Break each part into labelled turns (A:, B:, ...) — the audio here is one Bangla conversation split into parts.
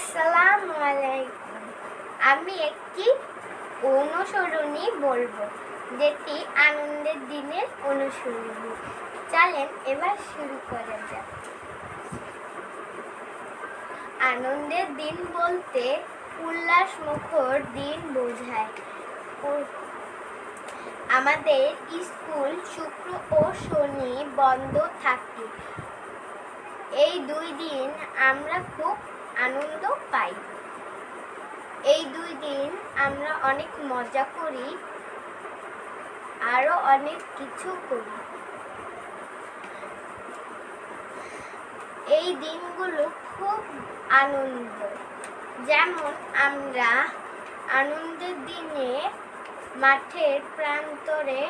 A: আসসালামু আলাইকুম। আমি একটি অনুসরণী বলবো, যেটি আনন্দের দিনের অনুসরণী। চলেন এবার শুরু করা যাক। আনন্দের দিন বলতে উল্লাসমুখর দিন বোঝায়। আমাদের স্কুল শুক্র ও শনি বন্ধ থাকে। এই 2 দিন আমরা খুব আনন্দ পাই। এই 2 দিন আমরা অনেক মজা করি, আরো অনেক কিছু করি। এই দিনগুলো খুব আনন্দ। যেমন আমরা আনন্দের দিনে মাঠের প্রান্তরে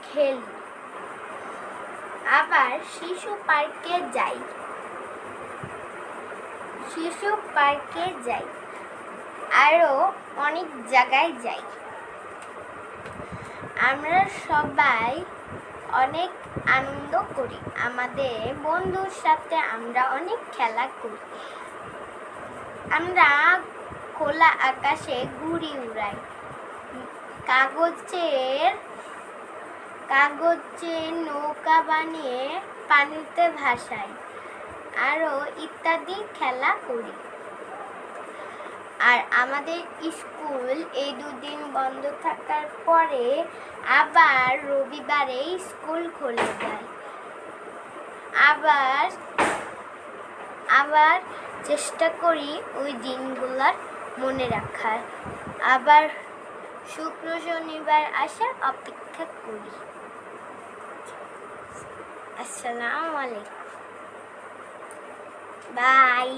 A: খেলি, আবার শিশু পার্কে যাই, আরো অনেক জায়গায় যাই। আমরা সবাই অনেক আনন্দ করি। আমাদের বন্ধুর সাথে আমরা অনেক খেলা করি। আমরা খোলা আকাশে ঘুড়ি উড়াই, কাগজের নৌকা বানিয়ে পানিতে ভাসাই, আরো ইত্যাদি খেলা করি। আর আমাদের স্কুল এই 2 দিন বন্ধ থাকার পরে আবার রবিবারে স্কুল খুলে যায়। আবার চেষ্টা করি ওই দিনগুলোর মনে রাখার। আবার শুক্র শনিবার আসার অপেক্ষা করি। আসসালামু আলাইকুম। বাই।